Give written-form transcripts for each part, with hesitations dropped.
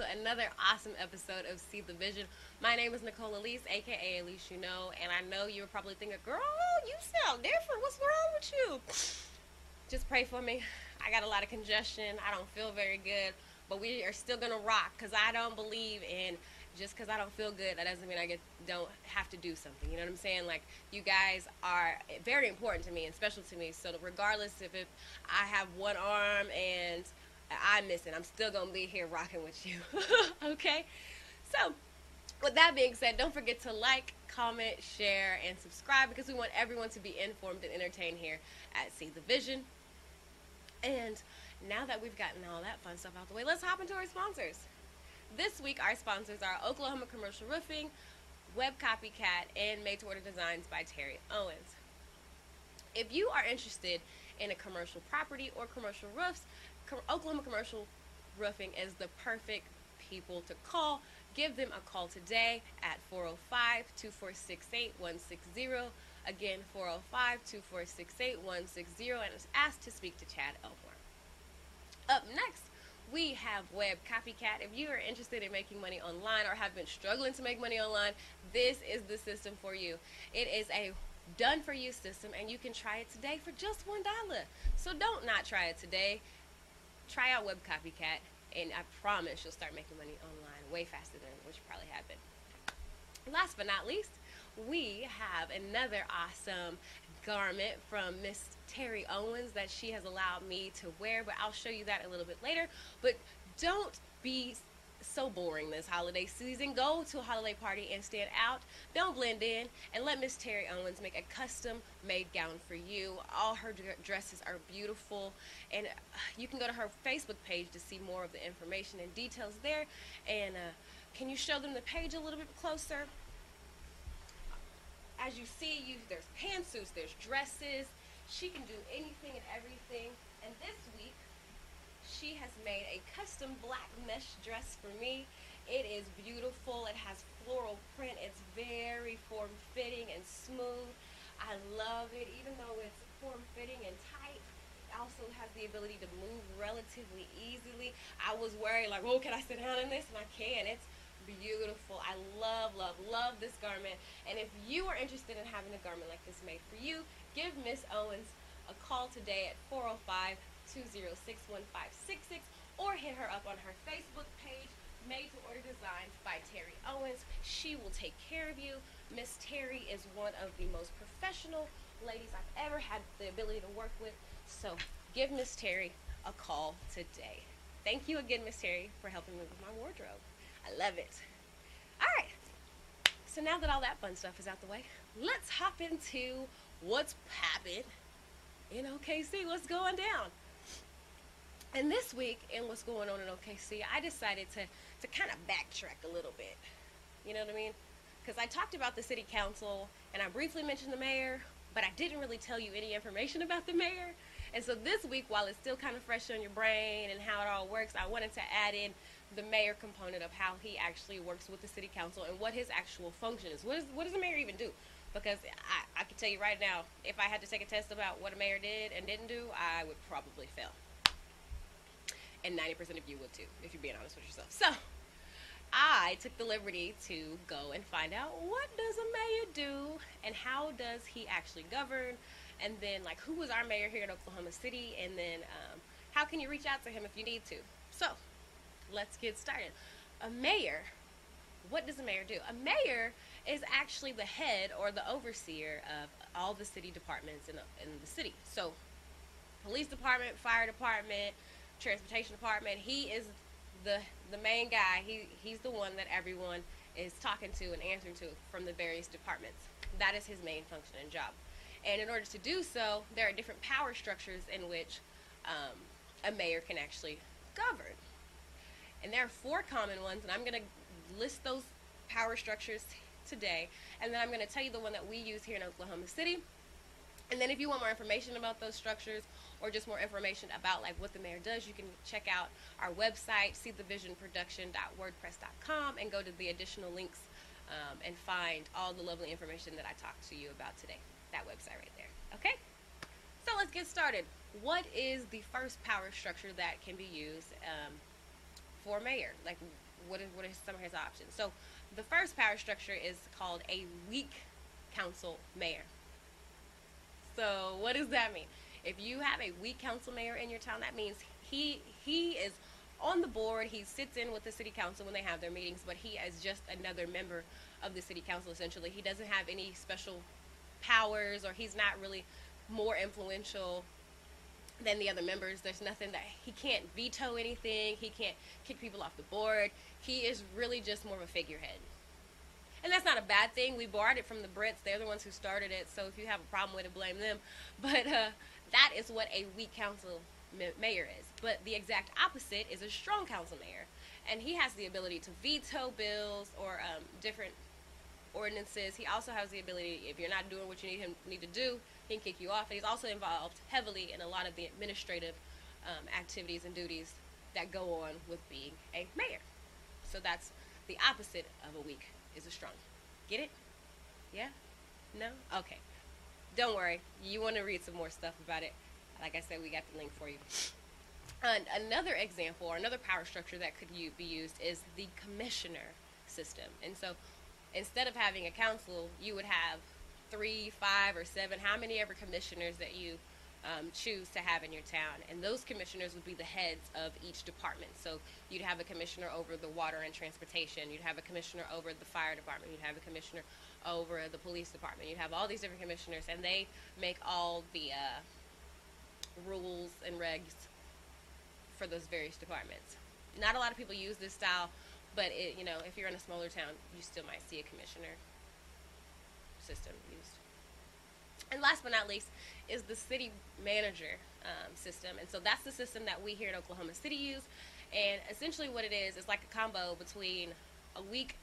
another awesome episode of See the Vision. My name is Nicole Elise, aka Elise You Know, and I know you're probably thinking, girl, you sound different. What's wrong with you? Just pray for me. I got a lot of congestion. I don't feel very good, but we are still going to rock because I don't believe in just because I don't feel good, that doesn't mean don't have to do something. You know what I'm saying? Like, you guys are very important to me and special to me. So regardless if I have one arm and I'm missing, I'm still going to be here rocking with you. Okay? So, with that being said, don't forget to like, comment, share, and subscribe because we want everyone to be informed and entertained here at See the Vision. And now that we've gotten all that fun stuff out the way, let's hop into our sponsors. This week, our sponsors are Oklahoma Commercial Roofing, Web Copycat, and Made to Order Designs by Terry Owens. If you are interested in a commercial property or commercial roofs, Oklahoma Commercial Roofing is the perfect people to call. Give them a call today at 405-246-8160. Again, 405-246-8160, and ask to speak to Chad Elmore. Up next, we have Web Copycat. If you are interested in making money online or have been struggling to make money online, this is the system for you. It is a done-for-you system, and you can try it today for just $1. So don't not try it today. Try out Web Copycat, and I promise you'll start making money online way faster than what you probably have been. Last but not least, we have another awesome garment from Miss Terry Owens that she has allowed me to wear, but I'll show you that a little bit later. But don't be so boring this holiday season. Go to a holiday party and stand out. Don't blend in, and let Miss Terry Owens make a custom made gown for you. All her dresses are beautiful, and you can go to her Facebook page to see more of the information and details there. And can you show them the page a little bit closer? As you see, there's pantsuits, there's dresses. She can do anything and everything. And this week, she has made a custom black mesh dress for me. It is beautiful. It has floral print. It's very form-fitting and smooth. I love it. Even though it's form-fitting and tight, it also has the ability to move relatively easily. I was worried, like, oh, can I sit down in this? And I can. It's beautiful. I love, love, love this garment. And if you are interested in having a garment like this made for you, give Miss Owens a call today at 405-206-1566 or hit her up on her Facebook page, Made to Order Designs by Terry Owens. She will take care of you. Miss Terry is one of the most professional ladies I've ever had the ability to work with. So give Miss Terry a call today. Thank you again, Miss Terry, for helping me with my wardrobe. I love it. All right. So now that all that fun stuff is out the way, let's hop into what's poppin' in OKC, what's going down. And this week, in what's going on in OKC, I decided to kind of backtrack a little bit. You know what I mean? Because I talked about the city council, and I briefly mentioned the mayor, but I didn't really tell you any information about the mayor. And so this week, while it's still kind of fresh on your brain and how it all works, I wanted to add in the mayor component of how he actually works with the city council and what his actual function is. What does the mayor even do? Because I can tell you right now, if I had to take a test about what a mayor did and didn't do, I would probably fail. And 90% of you would too, if you're being honest with yourself. So, I took the liberty to go and find out, what does a mayor do and how does he actually govern? And then, like, who was our mayor here in Oklahoma City? And then, how can you reach out to him if you need to? So, let's get started. A mayor, what does a mayor do? A mayor is actually the head or the overseer of all the city departments in the city. So, police department, fire department, transportation department, he is the main guy. He's the one that everyone is talking to and answering to from the various departments. That is his main function and job. And in order to do so, there are different power structures in which a mayor can actually govern. And there are 4 common ones, and I'm going to list those power structures today. And then I'm going to tell you the one that we use here in Oklahoma City. And then if you want more information about those structures or just more information about like what the mayor does, you can check out our website, seethevisionproduction.wordpress.com, and go to the additional links and find all the lovely information that I talked to you about today. That website right there. Okay? So let's get started. What is the first power structure that can be used for mayor? Like, what are some of his options? So the first power structure is called a weak council mayor. So what does that mean? If you have a weak council mayor in your town, that means he is on the board. He sits in with the city council when they have their meetings, but he is just another member of the city council. Essentially, he doesn't have any special powers, or he's not really more influential than the other members. There's nothing that he can't veto anything. He can't kick people off the board. He is really just more of a figurehead. And that's not a bad thing. We borrowed it from the Brits. They're the ones who started it. So if you have a problem with it, blame them. But that is what a weak council mayor is. But the exact opposite is a strong council mayor. And he has the ability to veto bills or different ordinances. He also has the ability, if you're not doing what you need to do, he can kick you off. And he's also involved heavily in a lot of the administrative activities and duties that go on with being a mayor. So that's the opposite of a weak is a strong. Get it? Yeah? No? Okay. Don't worry. You want to read some more stuff about it. Like I said, we got the link for you. Another example, or another power structure that could be used is the commissioner system. And so instead of having a council, you would have 3, 5, or 7, how many ever commissioners that you choose to have in your town. And those commissioners would be the heads of each department. So you'd have a commissioner over the water and transportation. You'd have a commissioner over the fire department. You'd have a commissioner over the police department. You'd have all these different commissioners, and they make all the rules and regs for those various departments. Not a lot of people use this style, but if you're in a smaller town, you still might see a commissioner system used. And last but not least is the city manager system. And so that's the system that we here in Oklahoma City use. And essentially what it is like a combo between a weak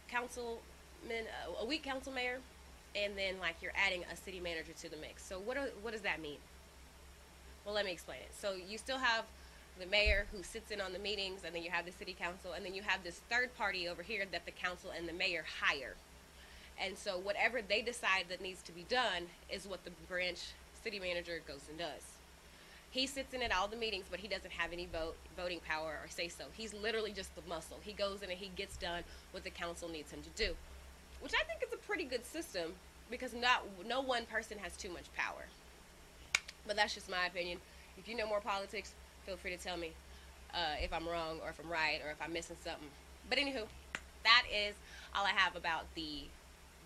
council mayor, and then like you're adding a city manager to the mix. So what does that mean? Well, let me explain it. So you still have the mayor who sits in on the meetings, and then you have the city council, and then you have this third party over here that the council and the mayor hire. And so whatever they decide that needs to be done is what the branch city manager goes and does. He sits in at all the meetings, but he doesn't have any voting power or say so. He's literally just the muscle. He goes in and he gets done what the council needs him to do, which I think is a pretty good system because no one person has too much power. But that's just my opinion. If you know more politics, feel free to tell me if I'm wrong or if I'm right or if I'm missing something. But anywho, that is all I have about the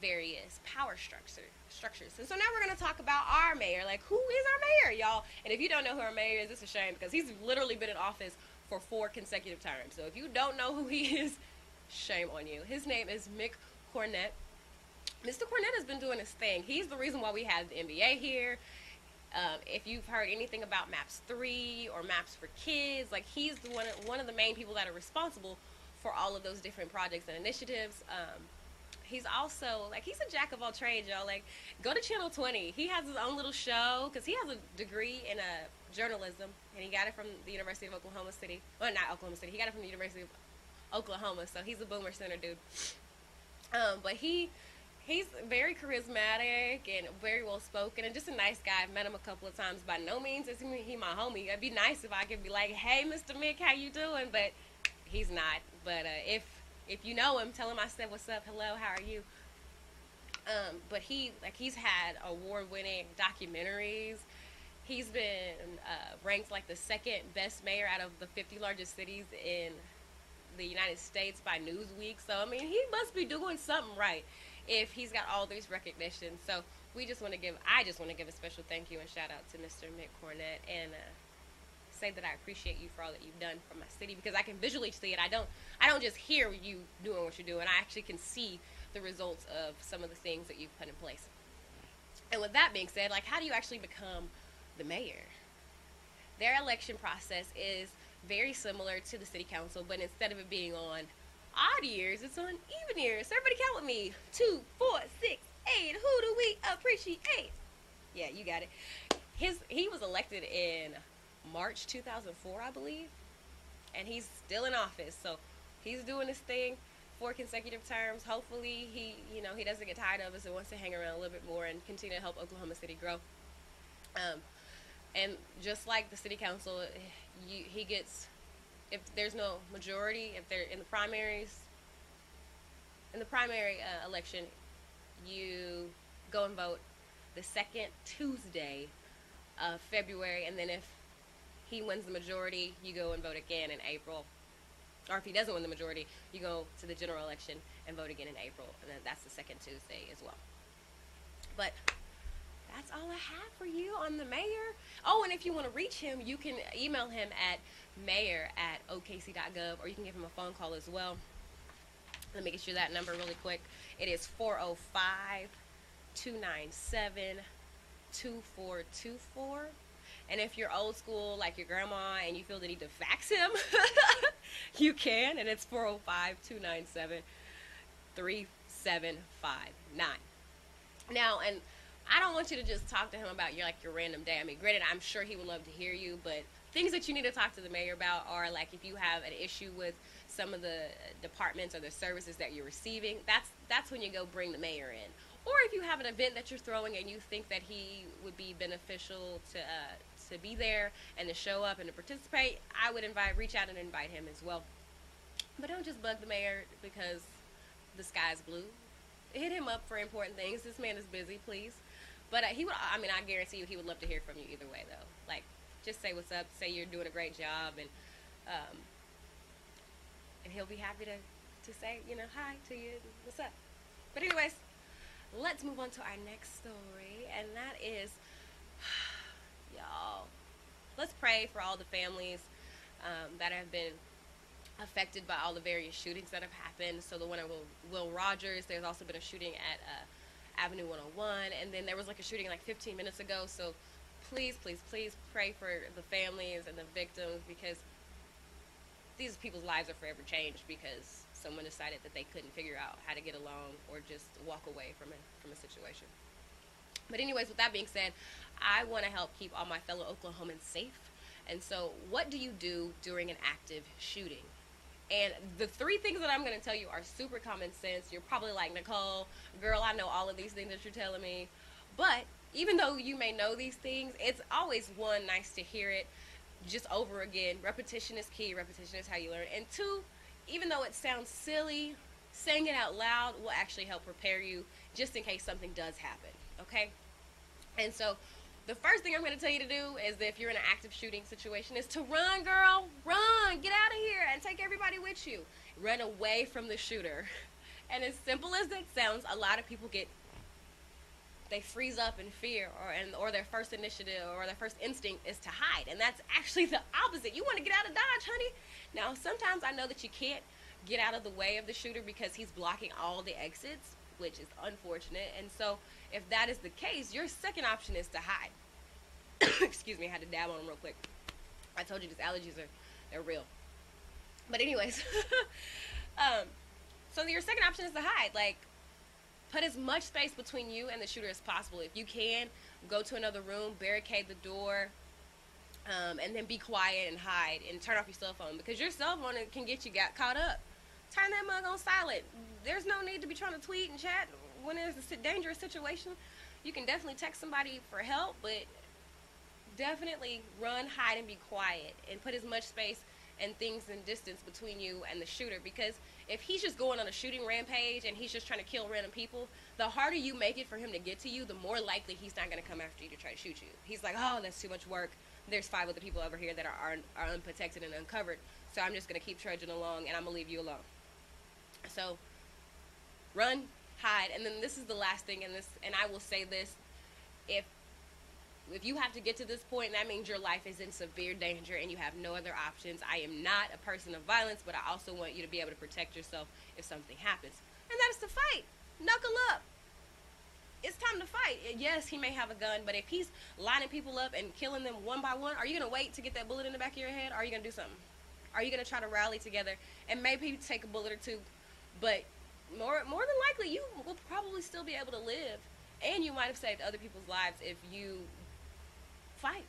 various power structures. And so now we're going to talk about our mayor. Like, who is our mayor, y'all? And if you don't know who our mayor is, it's a shame because he's literally been in office for 4 consecutive terms. So if you don't know who he is, shame on you. His name is Mick Cornett. Mr. Cornett has been doing his thing. He's the reason why we have the NBA here. If you've heard anything about Maps 3 or Maps for Kids, like he's one of the main people that are responsible for all of those different projects and initiatives. He's also, like, he's a jack of all trades, y'all. Like, go to Channel 20. He has his own little show because he has a degree in journalism, and he got it from the University of Oklahoma City. Well, not Oklahoma City. He got it from the University of Oklahoma, so he's a Boomer Center dude. But he's very charismatic and very well spoken and just a nice guy. I've met him a couple of times. By no means is he my homie. It'd be nice if I could be like, hey, Mr. Mick, how you doing? But he's not. But if you know him, tell him I said what's up, hello, how are you? But he's had award-winning documentaries. He's been ranked like the 2nd best mayor out of the 50 largest cities in the United States by Newsweek. So I mean, he must be doing something right if he's got all these recognitions. So I just want to give a special thank you and shout out to Mr. Mick Cornett and say that I appreciate you for all that you've done for my city, because I can visually see it. I don't just hear you doing what you're doing. I actually can see the results of some of the things that you've put in place. And with that being said, like, how do you actually become the mayor? Their election process is very similar to the city council, but instead of it being on odd years, it's on even years. So everybody count with me. 2, 4, 6, 8. Who do we appreciate? Yeah, you got it. He was elected in March 2004, I believe, and he's still in office. So he's doing his thing 4 consecutive terms. Hopefully he doesn't get tired of us and wants to hang around a little bit more and continue to help Oklahoma City grow. And just like the city council, he gets if there's no majority, if they're in the primaries, in the primary election, you go and vote the second Tuesday of February, and then if he wins the majority, you go and vote again in April. Or if he doesn't win the majority, you go to the general election and vote again in April, and then that's the second Tuesday as well. But that's all I have for you on the mayor. Oh, and if you want to reach him, you can email him at mayor@okc.gov, or you can give him a phone call as well. Let me get you that number really quick. It is 405-297-2424. And if you're old school, like your grandma, and you feel the need to fax him, you can, and it's 405-297-3759. Now, and I don't want you to just talk to him about your random day. I mean, granted, I'm sure he would love to hear you, but things that you need to talk to the mayor about are like if you have an issue with some of the departments or the services that you're receiving, that's when you go bring the mayor in. Or if you have an event that you're throwing and you think that he would be beneficial to be there and to show up and to participate, I would reach out and invite him as well. But don't just bug the mayor because the sky's blue. Hit him up for important things. This man is busy, please. But he would. I mean, I guarantee you, he would love to hear from you either way, though. Like, just say what's up, say you're doing a great job, and he'll be happy to say, hi to you, what's up. But anyways, let's move on to our next story, and that is, y'all, let's pray for all the families that have been affected by all the various shootings that have happened. So the one at Will Rogers, there's also been a shooting at Avenue 101, and then there was like a shooting like 15 minutes ago. So please, please, please pray for the families and the victims, because these people's lives are forever changed because someone decided that they couldn't figure out how to get along or just walk away from a situation. But anyways, with that being said, I want to help keep all my fellow Oklahomans safe. And so what do you do during an active shooting? And the three things that I'm going to tell you are super common sense. You're probably like, Nicole, girl, I know all of these things that you're telling me. But even though you may know these things, it's always, one, nice to hear it just over again. Repetition is key. Repetition is how you learn. And two, even though it sounds silly, saying it out loud will actually help prepare you just in case something does happen, okay? And so the first thing I'm going to tell you to do is that if you're in an active shooting situation is to run, girl. Run. Get out of here and take everybody with you. Run away from the shooter. And as simple as that sounds, a lot of people they freeze up in fear, or their first initiative or their first instinct is to hide. And that's actually the opposite. You want to get out of Dodge, honey. Now, sometimes I know that you can't get out of the way of the shooter because he's blocking all the exits, which is unfortunate. And so if that is the case, your second option is to hide. Excuse me, I had to dab on them real quick. I told you these allergies they're real. But anyways, so your second option is to hide. Like, put as much space between you and the shooter as possible. If you can, go to another room, barricade the door, and then be quiet and hide and turn off your cell phone, because your cell phone can get you caught up. Turn that mug on silent. There's no need to be trying to tweet and chat when there's a dangerous situation. You can definitely text somebody for help, but definitely run, hide, and be quiet, and put as much space and things in distance between you and the shooter, because if he's just going on a shooting rampage and he's just trying to kill random people, the harder you make it for him to get to you, the more likely he's not going to come after you to try to shoot you. He's like, oh, that's too much work. There's 5 other people over here that are unprotected and uncovered, so I'm just going to keep trudging along, and I'm going to leave you alone. So run, hide, and then this is the last thing, and I will say this, if you have to get to this point, that means your life is in severe danger and you have no other options. I am not a person of violence, but I also want you to be able to protect yourself if something happens. And that is to fight. Knuckle up. It's time to fight. Yes, he may have a gun, but if he's lining people up and killing them one by one, are you going to wait to get that bullet in the back of your head? Or are you going to do something? Are you going to try to rally together and maybe take a bullet or two? But more than likely, you will probably still be able to live. And you might have saved other people's lives if you fight,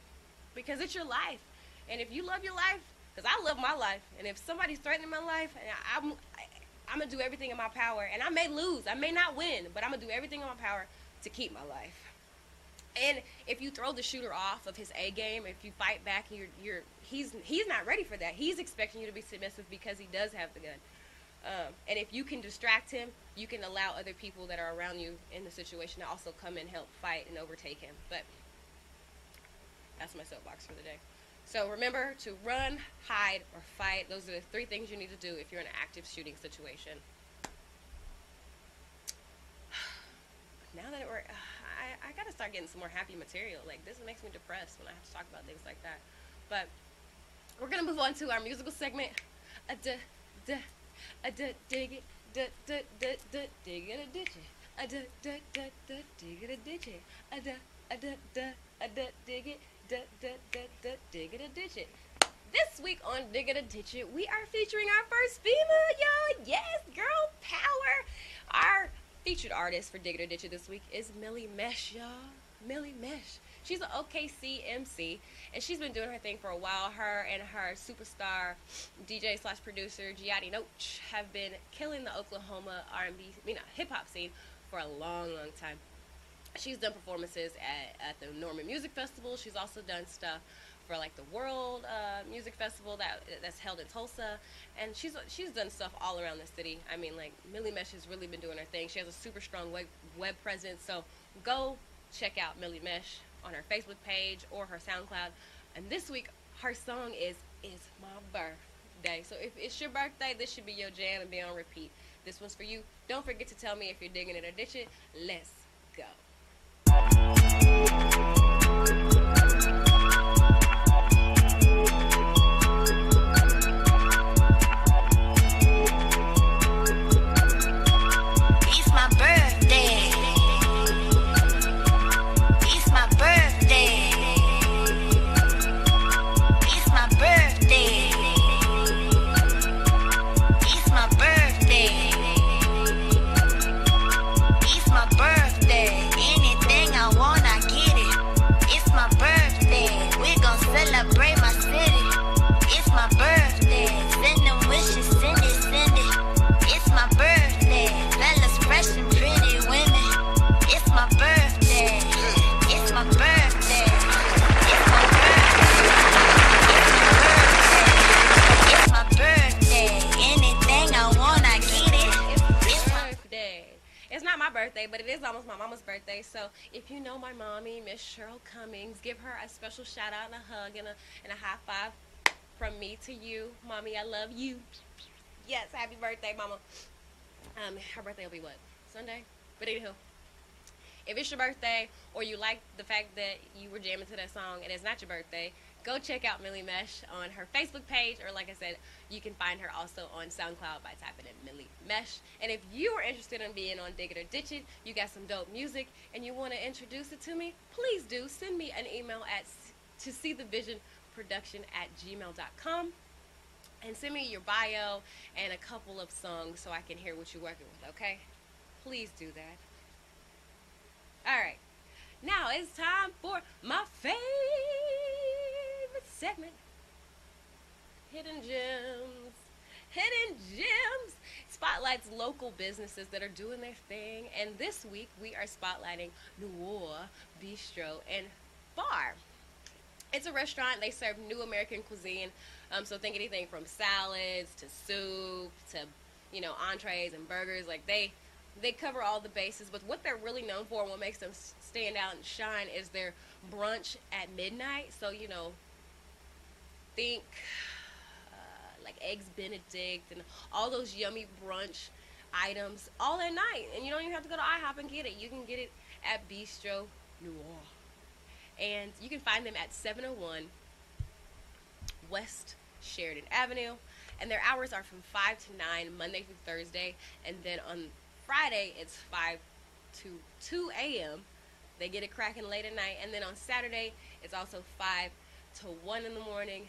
because it's your life. And if you love your life, because I love my life, and if somebody's threatening my life, I'm going to do everything in my power. And I may lose, I may not win, but I'm going to do everything in my power to keep my life. And if you throw the shooter off of his A game, if you fight back, and he's not ready for that. He's expecting you to be submissive because he does have the gun. And if you can distract him, you can allow other people that are around you in the situation to also come and help fight and overtake him. But that's my soapbox for the day. So remember to run, hide, or fight. Those are the 3 things you need to do if you're in an active shooting situation. Now that I gotta start getting some more happy material. Like, this makes me depressed when I have to talk about things like that. But we're gonna move on to our musical segment. Dig it, dig it, dig it, ditch it. Dig it, ditch it. Dig it, dig it, ditch it. This week on Dig It or Ditch It, we are featuring our first female, y'all. Yes, girl power. Our featured artist for Dig It or Ditch It this week is Miillie Mesh, y'all. Miillie Mesh. She's an OKC MC, and she's been doing her thing for a while. Her and her superstar DJ / producer Giatti Noach have been killing the Oklahoma R&B, hip-hop scene for a long time. She's done performances at the Noir Music Festival. She's also done stuff for like the World Music Festival that's held in Tulsa, and she's done stuff all around the city. I mean, like, Miillie Mesh has really been doing her thing. She has a super strong web presence, so go check out Miillie Mesh on her Facebook page or her SoundCloud. And this week, her song is my birthday. So if it's your birthday, this should be your jam and be on repeat. This one's for you. Don't forget to tell me if you're digging it or ditch it. Let's go. But it is almost my mama's birthday, so if you know my mommy, Miss Cheryl Cummings, give her a special shout out and a hug and a high five from me to you. Mommy, I love you. Yes, happy birthday, mama. Her birthday will be what? Sunday? But anywho, if it's your birthday or you like the fact that you were jamming to that song and it's not your birthday, go check out Miillie Mesh on her Facebook page, or like I said, you can find her also on SoundCloud by typing in Miillie Mesh. And if you are interested in being on Dig It or Ditch It, you got some dope music, and you want to introduce it to me, please do. Send me an email to seethevisionproduction@gmail.com, and send me your bio and a couple of songs so I can hear what you're working with, okay? Please do that. All right. Now it's time for my favorite segment, Hidden Gems. Hidden Gems spotlights local businesses that are doing their thing, and this week we are spotlighting Noir Bistro and Bar. It's a restaurant. They serve new American cuisine, so think anything from salads to soup to, entrees and burgers. Like, they cover all the bases, but what they're really known for and what makes them stand out and shine is their brunch at midnight. So, think like Eggs Benedict and all those yummy brunch items all at night. And you don't even have to go to IHOP and get it. You can get it at Bistro Noir. And you can find them at 701 West Sheridan Avenue. And their hours are from 5 to 9, Monday through Thursday. And then on Friday, it's 5 to 2 a.m. They get it cracking late at night. And then on Saturday, it's also 5 to 1 in the morning.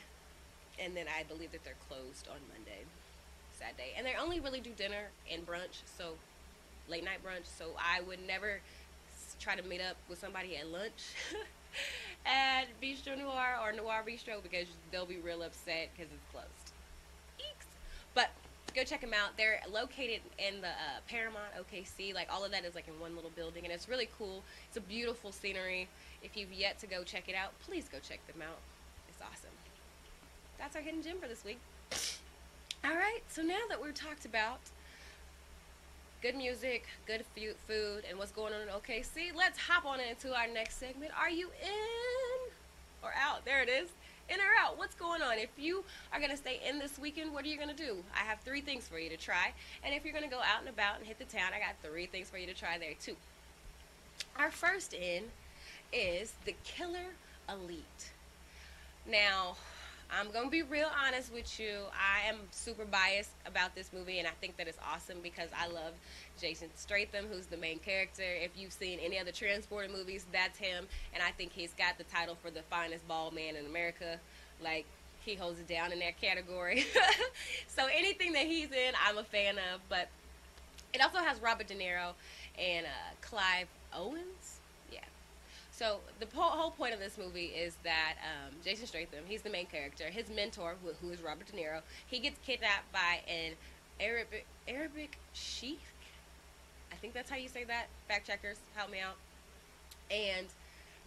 And then I believe that they're closed on Monday, Saturday. And they only really do dinner and brunch, so late night brunch. So I would never try to meet up with somebody at lunch at Bistro Noir or Noir Bistro, because they'll be real upset because it's closed. Eeks. But Go check them out. They're located in the Paramount, OKC. Like, all of that is like in one little building, and it's really cool. It's a beautiful scenery. If you've yet to go check it out, please go check them out. It's awesome. That's our hidden gem for this week. All right, so now that we've talked about good music, good food, and what's going on in OKC, let's hop on into our next segment. Are you in or out? There it is. In or out? What's going on? If you are going to stay in this weekend, what are you going to do? I have 3 things for you to try. And if you're going to go out and about and hit the town, I got 3 things for you to try there too. Our first in is the Killer Elite. Now, I'm going to be real honest with you. I am super biased about this movie, and I think that it's awesome because I love Jason Statham, who's the main character. If you've seen any other Transporter movies, that's him, and I think he's got the title for the finest bald man in America. Like, he holds it down in that category. So anything that he's in, I'm a fan of, but it also has Robert De Niro and Clive Owens. Yeah. So the whole point of this movie is that Jason Statham, he's the main character. His mentor, who is Robert De Niro, he gets kidnapped by an Arabic sheik. I think that's how you say that. Fact checkers, help me out. And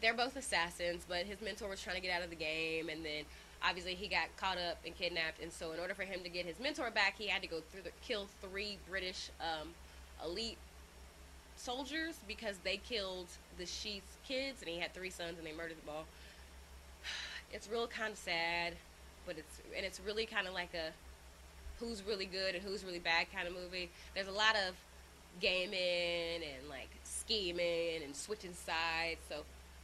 they're both assassins, but his mentor was trying to get out of the game, and then obviously he got caught up and kidnapped. And so in order for him to get his mentor back, he had to go kill 3 British elite soldiers because they killed the sheik's kids, and he had 3 sons, and they murdered them all. It's real kind of sad, but it's really kind of like a who's really good and who's really bad kind of movie. There's a lot of gaming and like scheming and switching sides, so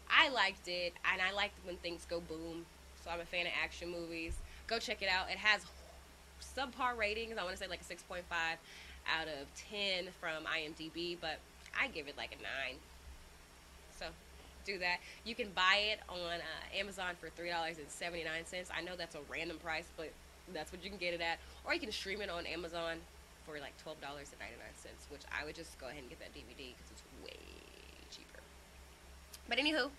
I liked it, and I liked when things go boom. So I'm a fan of action movies. Go check it out. It has subpar ratings. I want to say like a 6.5 out of 10 from IMDb, but I give it like a 9. So do that. You can buy it on Amazon for $3.79. I know that's a random price, but that's what you can get it at. Or you can stream it on Amazon for like $12.99, which I would just go ahead and get that DVD because it's way cheaper. But anywho,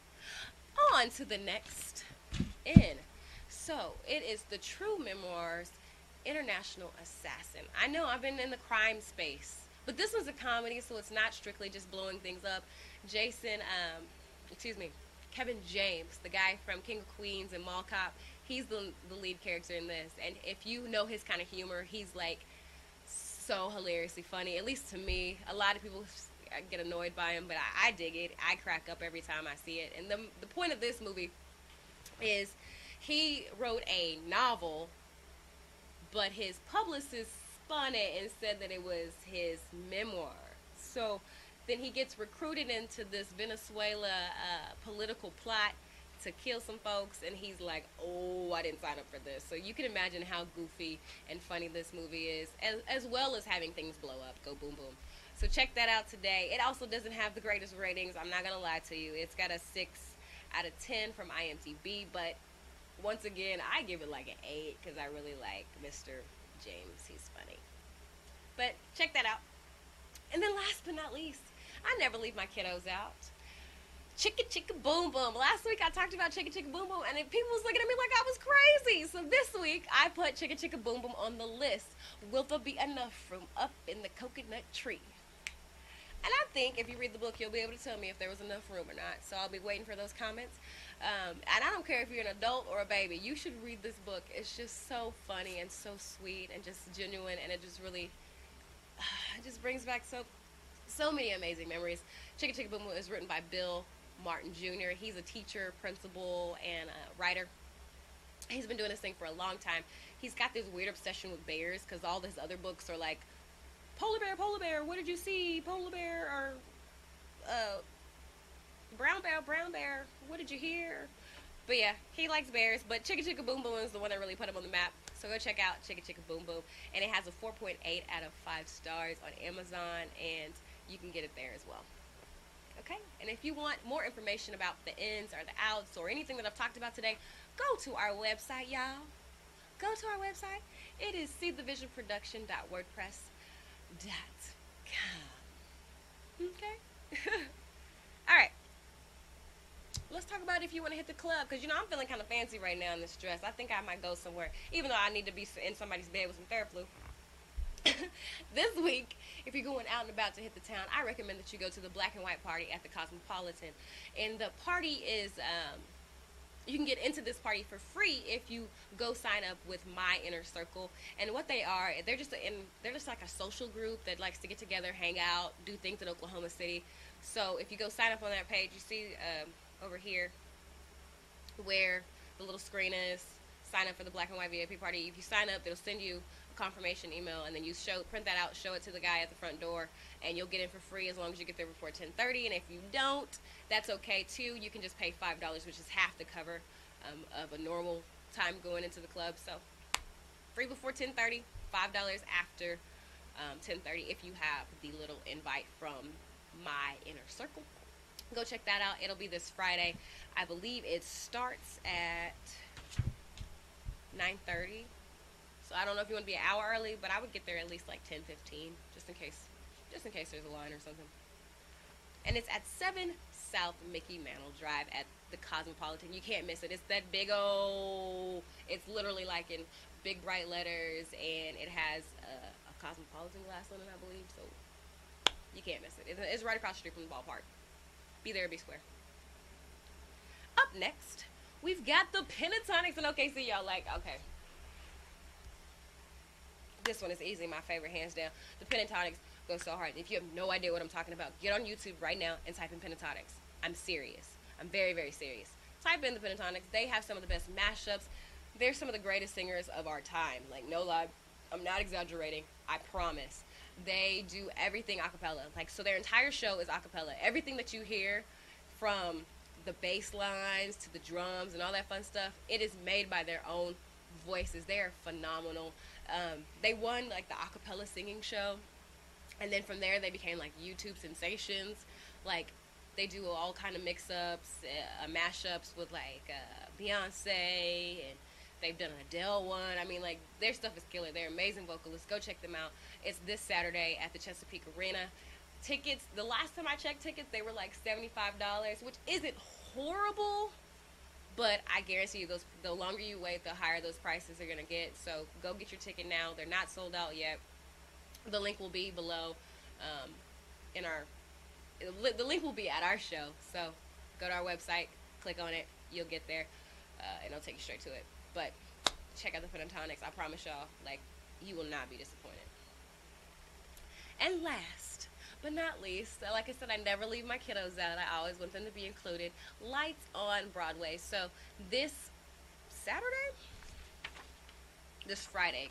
on to the next in. So it is the True Memoirs International Assassin. I know I've been in the crime space, but this was a comedy, so it's not strictly just blowing things up. Kevin James, the guy from King of Queens and Mall Cop, he's the lead character in this. And if you know his kind of humor, he's like so hilariously funny, at least to me. A lot of people get annoyed by him, but I dig it. I crack up every time I see it. And the point of this movie is he wrote a novel, but his publicist spun it and said that it was his memoir. So then he gets recruited into this Venezuela political plot to kill some folks, and he's like, oh, I didn't sign up for this. So you can imagine how goofy and funny this movie is, as well as having things blow up, go boom boom. So check that out today. It also doesn't have the greatest ratings, I'm not going to lie to you. It's got a 6 out of 10 from IMDb, but once again, I give it like an 8 because I really like Mr. James. He's funny. But check that out. And then last but not least, I never leave my kiddos out. Chicka Chicka Boom Boom. Last week I talked about Chicka Chicka Boom Boom, and people was looking at me like I was crazy. So this week I put Chicka Chicka Boom Boom on the list. Will there be enough room up in the coconut tree? And I think if you read the book, you'll be able to tell me if there was enough room or not. So I'll be waiting for those comments. And I don't care if you're an adult or a baby. You should read this book. It's just so funny and so sweet and just genuine, and it just really it just brings back so many amazing memories. Chicka Chicka Boom Boom is written by Bill Martin Jr. He's a teacher, principal, and a writer. He's been doing this thing for a long time. He's got this weird obsession with bears because all his other books are like, polar bear, what did you see? Polar bear, or brown bear, what did you hear? But yeah, he likes bears, but Chicka Chicka Boom Boom is the one that really put him on the map. So go check out Chicka Chicka Boom Boom. And it has a 4.8 out of 5 stars on Amazon, and you can get it there as well. Okay? And if you want more information about the ins or the outs or anything that I've talked about today, go to our website, y'all. Go to our website. It is seethevisionproduction.wordpress.com. Okay? All right. Let's talk about if you want to hit the club, because, I'm feeling kind of fancy right now in this dress. I think I might go somewhere, even though I need to be in somebody's bed with some Theraflu. This week, if you're going out and about to hit the town, I recommend that you go to the Black and White Party at the Cosmopolitan. And the party is, you can get into this party for free if you go sign up with My Inner Circle. And what they are, they're just like a social group that likes to get together, hang out, do things in Oklahoma City. So if you go sign up on that page, you see over here where the little screen is, sign up for the Black and White VIP party. If you sign up, they'll send you a confirmation email, and then you print that out, show it to the guy at the front door, and you'll get in for free as long as you get there before 10:30. And if you don't, that's okay too. You can just pay $5, which is half the cover of a normal time going into the club. So free before 10:30, $5 after 10:30 if you have the little invite from My Inner Circle. Go check that out. It'll be this Friday. I believe it starts at 9:30. So I don't know if you want to be an hour early, but I would get there at least like 10:15, just in case there's a line or something. And it's at 7 South Mickey Mantle Drive at the Cosmopolitan. You can't miss it. It's that big old, it's literally like in big bright letters, and it has a Cosmopolitan glass on it, I believe. So you can't miss it. It's right across the street from the ballpark. Be there or be square. Up next, we've got the Pentatonix in OKC. Y'all like, okay. This one is easily my favorite, hands down. The Pentatonix goes so hard. If you have no idea what I'm talking about, get on YouTube right now and type in Pentatonix. I'm serious. I'm very, very serious. Type in the Pentatonix. They have some of the best mashups. They're some of the greatest singers of our time. Like, no lie. I'm not exaggerating. I promise. They do everything a cappella. Like, so their entire show is a cappella. Everything that you hear, from the bass lines to the drums and all that fun stuff, it is made by their own voices. They are phenomenal. They won like the acapella singing show, and then from there they became like YouTube sensations. Like, they do all kind of mix-ups, mashups with like Beyonce, and they've done an Adele one. I mean, like, their stuff is killer. They're amazing vocalists. Go check them out. It's this Saturday at the Chesapeake Arena. Tickets, the last time I checked tickets, they were like $75, which isn't horrible. But I guarantee you, the longer you wait, the higher those prices are going to get. So go get your ticket now. They're not sold out yet. The link will be below the link will be at our show. So go to our website, click on it. You'll get there, and it'll take you straight to it. But check out the Pentatonix. I promise y'all, like, you will not be disappointed. And last but not least, like I said, I never leave my kiddos out. I always want them to be included. Lights on Broadway. So this Friday,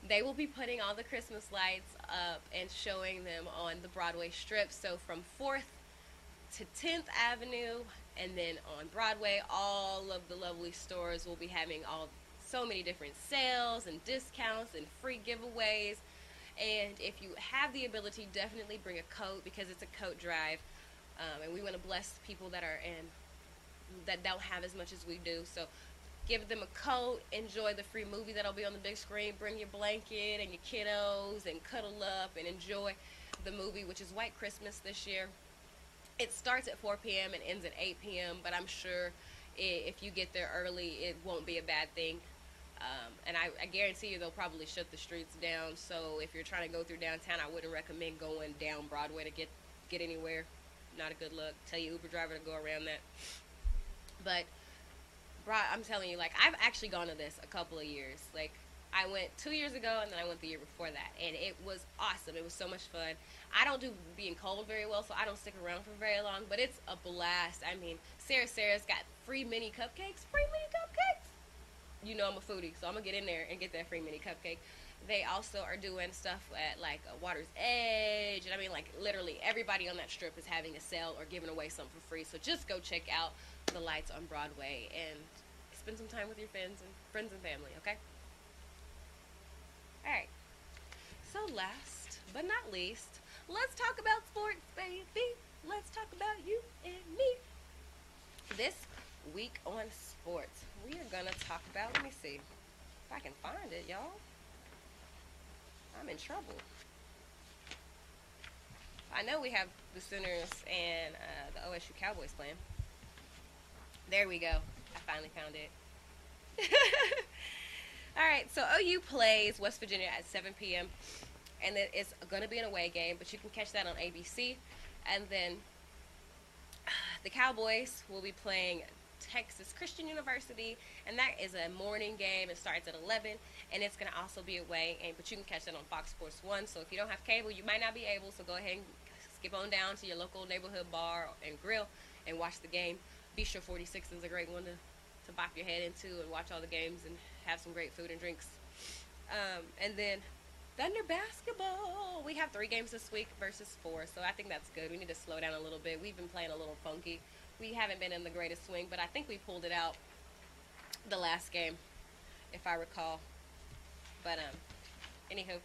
they will be putting all the Christmas lights up and showing them on the Broadway strip. So from 4th to 10th Avenue, and then on Broadway, all of the lovely stores will be having so many different sales and discounts and free giveaways. And if you have the ability, definitely bring a coat, because it's a coat drive, and we want to bless people that don't have as much as we do. So give them a coat, enjoy the free movie that'll be on the big screen, bring your blanket and your kiddos and cuddle up and enjoy the movie, which is White Christmas this year. It starts at 4 p.m. and ends at 8 p.m., but I'm sure if you get there early, it won't be a bad thing. And I guarantee you they'll probably shut the streets down. So if you're trying to go through downtown, I wouldn't recommend going down Broadway to get anywhere. Not a good look. Tell your Uber driver to go around that. But I'm telling you, like, I've actually gone to this a couple of years. Like, I went 2 years ago, and then I went the year before that, and it was awesome. It was so much fun. I don't do being cold very well, so I don't stick around for very long, but it's a blast. I mean, Sarah's got free mini cupcakes. Free mini cupcakes! You know I'm a foodie, so I'm going to get in there and get that free mini cupcake. They also are doing stuff at, like, Water's Edge. And I mean, like, literally everybody on that strip is having a sale or giving away something for free. So just go check out the lights on Broadway and spend some time with your friends and family, okay? All right. So last but not least, let's talk about sports, baby. Let's talk about you and me. This week on sports, we are going to talk about, let me see if I can find it, y'all. I'm in trouble. I know we have the Sooners and the OSU Cowboys playing. There we go. I finally found it. All right, so OU plays West Virginia at 7 p.m. and it's going to be an away game, but you can catch that on ABC. And then the Cowboys will be playing Texas Christian University, and that is a morning game. It starts at 11, and it's going to also be away, but you can catch that on Fox Sports 1. So if you don't have cable, you might not be able, so go ahead and skip on down to your local neighborhood bar and grill and watch the game. Bistro 46 is a great one to bop your head into and watch all the games and have some great food and drinks. And then Thunder basketball. We have 3 games this week versus 4, so I think that's good. We need to slow down a little bit. We've been playing a little funky. We haven't been in the greatest swing, but I think we pulled it out the last game, if I recall. But anywho,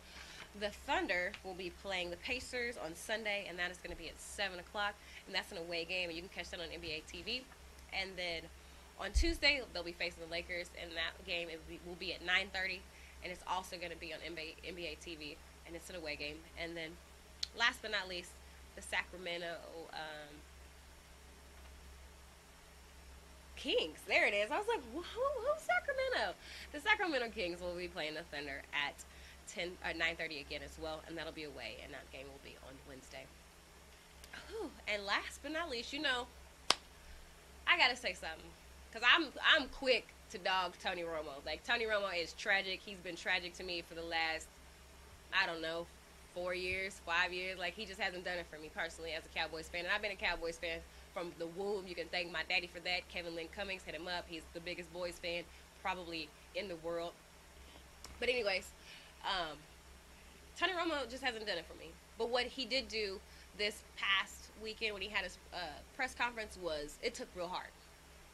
the Thunder will be playing the Pacers on Sunday, and that is going to be at 7 o'clock, and that's an away game, and you can catch that on NBA TV. And then on Tuesday, they'll be facing the Lakers, and that game will be at 9:30, and it's also going to be on NBA TV, and it's an away game. And then, last but not least, the Sacramento Kings. There it is. I was like, who's Sacramento? The Sacramento Kings will be playing the Thunder at 9:30 again as well, and that'll be away, and that game will be on Wednesday. Whew. And last but not least, I gotta say something, because I'm quick to dog Tony Romo. Like, Tony Romo is tragic. He's been tragic to me for the last, I don't know, 4 years, 5 years. Like, he just hasn't done it for me personally as a Cowboys fan. And I've been a Cowboys fan from the womb. You can thank my daddy for that. Kevin Lynn Cummings, hit him up. He's the biggest boys fan probably in the world. But anyways, Tony Romo just hasn't done it for me. But what he did do this past weekend when he had his press conference was, it took real hard.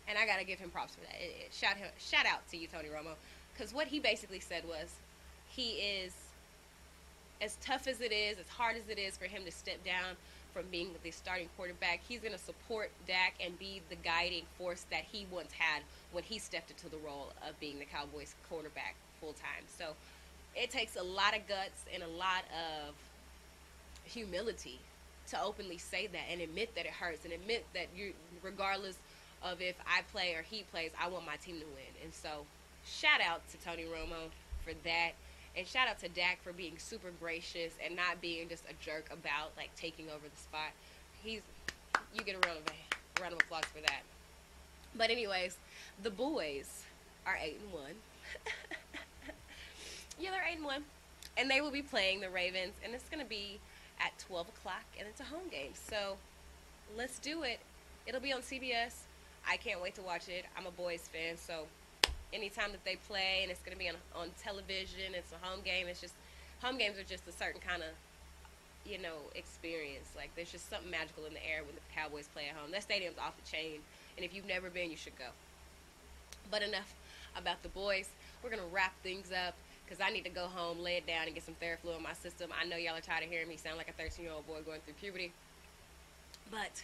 And I got to give him props for that. Shout out to you, Tony Romo. Because what he basically said was, he is, as tough as it is, as hard as it is for him to step down from being the starting quarterback, he's going to support Dak and be the guiding force that he once had when he stepped into the role of being the Cowboys quarterback full time. So it takes a lot of guts and a lot of humility to openly say that and admit that it hurts and admit that regardless of if I play or he plays, I want my team to win. And so shout out to Tony Romo for that. And shout out to Dak for being super gracious and not being just a jerk about, like, taking over the spot. You get a round of applause for that. But anyways, the boys are 8-1. Yeah, they're 8-1. And they will be playing the Ravens, and it's going to be at 12 o'clock, and it's a home game. So let's do it. It'll be on CBS. I can't wait to watch it. I'm a boys fan, so anytime that they play and it's going to be on television, it's a home game. It's just, home games are just a certain kind of, experience. Like, there's just something magical in the air when the Cowboys play at home. That stadium's off the chain, and if you've never been, you should go. But enough about the boys. We're going to wrap things up because I need to go home, lay it down, and get some Theraflu in my system. I know y'all are tired of hearing me sound like a 13-year-old boy going through puberty. But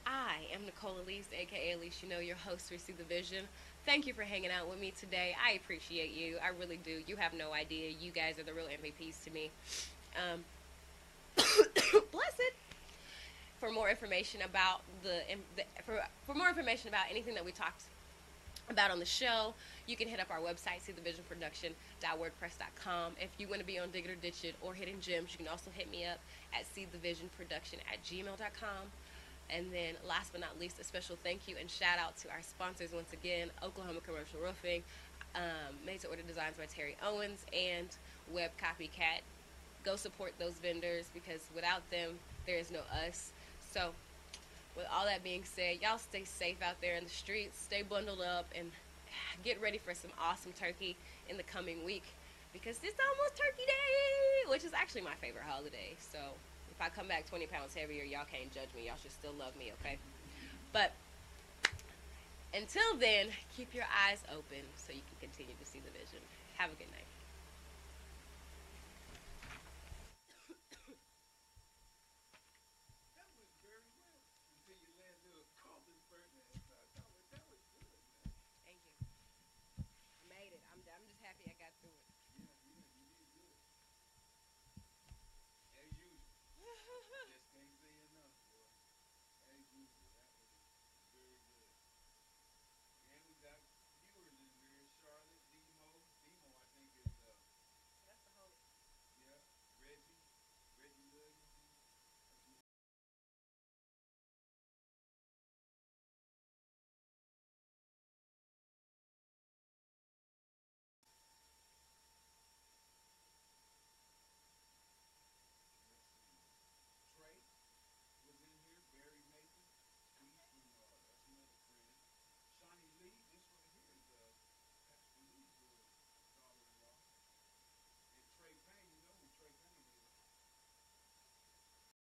I am Nicole Elise, a.k.a. Elise, your host for See the Vision. Thank you for hanging out with me today. I appreciate you. I really do. You have no idea. You guys are the real MVPs to me. Bless it. For more information about for more information about anything that we talked about on the show, you can hit up our website, seethevisionproduction.wordpress.com. If you want to be on Dig It or Ditch It or Hidden Gems, you can also hit me up at seethevisionproduction@gmail.com. And then, last but not least, a special thank you and shout out to our sponsors once again: Oklahoma Commercial Roofing, made to order designs by Terry Owens, and Web Copycat. Go support those vendors because without them, there is no us. So, with all that being said, y'all stay safe out there in the streets, stay bundled up, and get ready for some awesome turkey in the coming week because it's almost Turkey Day, which is actually my favorite holiday. So if I come back 20 pounds heavier, y'all can't judge me. Y'all should still love me, okay? But until then, keep your eyes open so you can continue to see the vision. Have a good night.